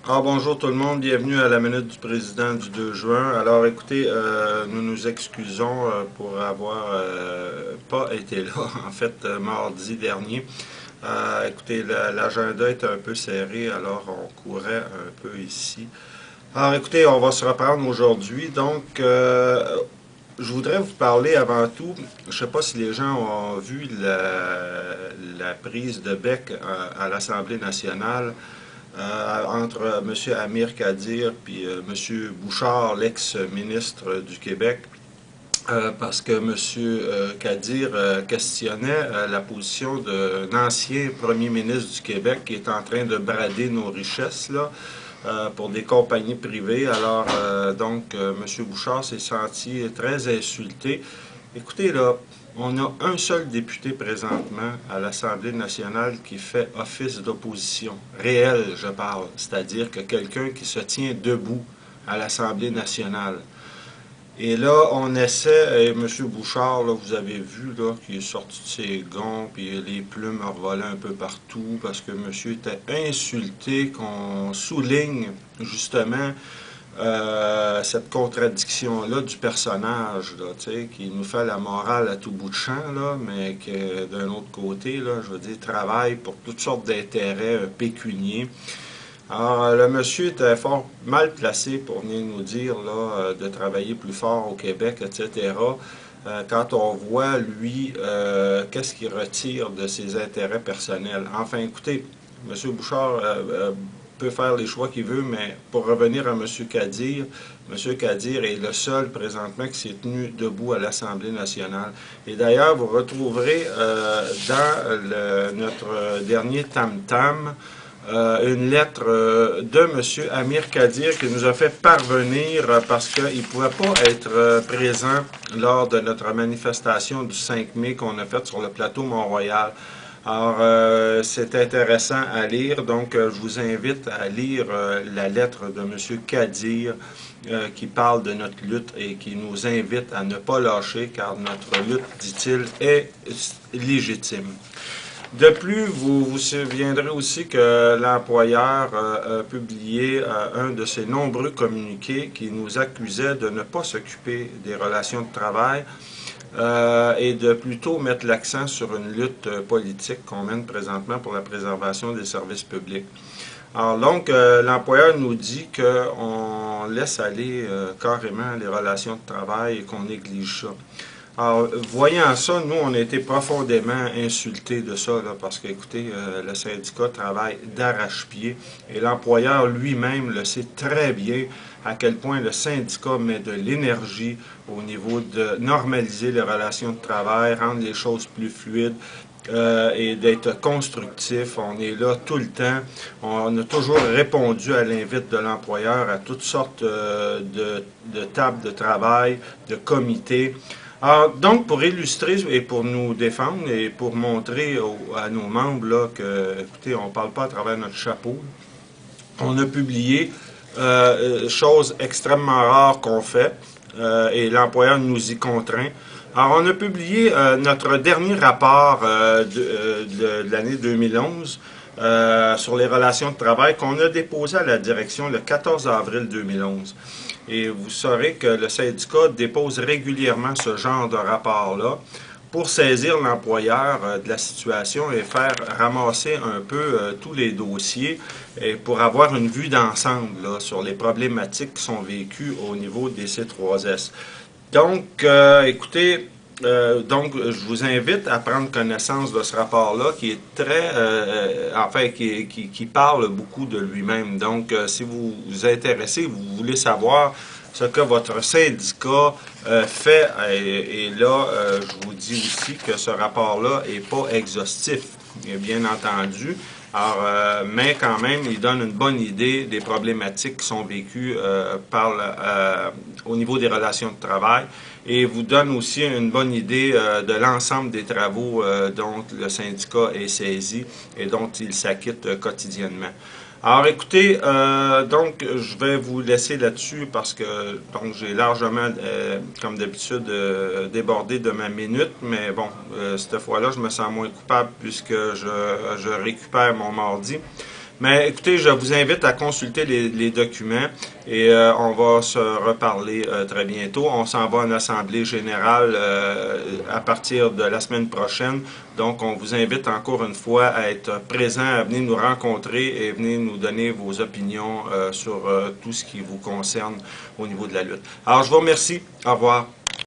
Bonjour tout le monde, bienvenue à la Minute du Président du 2 juin. Alors écoutez, nous nous excusons pour avoir pas été là, en fait, mardi dernier. Écoutez, l'agenda est un peu serré, alors on courait un peu ici. Alors écoutez, on va se reprendre aujourd'hui. Donc, je voudrais vous parler avant tout, je ne sais pas si les gens ont vu la prise de bec à l'Assemblée nationale entre M. Amir Kadir et M. Bouchard, l'ex-ministre du Québec, parce que M. Kadir questionnait la position d'un ancien premier ministre du Québec qui est en train de brader nos richesses là, pour des compagnies privées. Alors, M. Bouchard s'est senti très insulté. Écoutez, là, on a un seul député présentement à l'Assemblée nationale qui fait office d'opposition, réel, je parle, c'est-à-dire que quelqu'un qui se tient debout à l'Assemblée nationale. Et là, on essaie, et M. Bouchard, là, vous avez vu, là, qui est sorti de ses gonds, puis les plumes revolaient un peu partout, parce que monsieur était insulté, qu'on souligne, justement, cette contradiction-là du personnage, là, qui nous fait la morale à tout bout de champ, là, mais que d'un autre côté, là, je veux dire, travaille pour toutes sortes d'intérêts pécuniers. Alors, le monsieur était fort mal placé pour venir nous dire là, de travailler plus fort au Québec, etc. Quand on voit, lui, qu'est-ce qu'il retire de ses intérêts personnels. Enfin, écoutez, M. Bouchard peut faire les choix qu'il veut, mais pour revenir à M. Kadir, M. Kadir est le seul présentement qui s'est tenu debout à l'Assemblée nationale. Et d'ailleurs, vous retrouverez dans notre dernier tam-tam, une lettre de M. Amir Kadir qui nous a fait parvenir parce qu'il ne pouvait pas être présent lors de notre manifestation du 5 mai qu'on a faite sur le plateau Mont-Royal. Alors, c'est intéressant à lire, donc je vous invite à lire la lettre de M. Kadir qui parle de notre lutte et qui nous invite à ne pas lâcher car notre lutte, dit-il, est légitime. De plus, vous vous souviendrez aussi que l'employeur a publié un de ses nombreux communiqués qui nous accusait de ne pas s'occuper des relations de travail et de plutôt mettre l'accent sur une lutte politique qu'on mène présentement pour la préservation des services publics. Alors donc, l'employeur nous dit qu'on laisse aller carrément les relations de travail et qu'on néglige ça. Alors, voyant ça, nous, on a été profondément insultés de ça, là, parce que, écoutez, le syndicat travaille d'arrache-pied et l'employeur lui-même le sait très bien à quel point le syndicat met de l'énergie au niveau de normaliser les relations de travail, rendre les choses plus fluides, et d'être constructif. On est là tout le temps. On a toujours répondu à l'invite de l'employeur à toutes sortes de tables de travail, de comités. Alors, donc, pour illustrer et pour nous défendre et pour montrer à nos membres là, que, écoutez, on ne parle pas à travers notre chapeau, on a publié chose extrêmement rare qu'on fait et l'employeur nous y contraint. Alors, on a publié notre dernier rapport de l'année 2011 sur les relations de travail qu'on a déposé à la direction le 14 avril 2011. Et vous saurez que le syndicat dépose régulièrement ce genre de rapport-là pour saisir l'employeur de la situation et faire ramasser un peu tous les dossiers et pour avoir une vue d'ensemble sur les problématiques qui sont vécues au niveau des C3S. Donc, écoutez, je vous invite à prendre connaissance de ce rapport-là qui est très, qui parle beaucoup de lui-même. Donc, si vous vous intéressez, vous voulez savoir ce que votre syndicat fait, et là, je vous dis aussi que ce rapport-là n'est pas exhaustif, bien entendu. Alors, mais quand même, il donne une bonne idée des problématiques qui sont vécues au niveau des relations de travail et vous donne aussi une bonne idée de l'ensemble des travaux dont le syndicat est saisi et dont il s'acquitte quotidiennement. Alors écoutez, donc je vais vous laisser là-dessus parce que j'ai largement, comme d'habitude, débordé de ma minute, mais bon, cette fois-là, je me sens moins coupable puisque je récupère mon mardi. Mais écoutez, je vous invite à consulter les documents et on va se reparler très bientôt. On s'en va en assemblée générale à partir de la semaine prochaine. Donc, on vous invite encore une fois à être présent, à venir nous rencontrer et venir nous donner vos opinions sur tout ce qui vous concerne au niveau de la lutte. Alors, je vous remercie. Au revoir.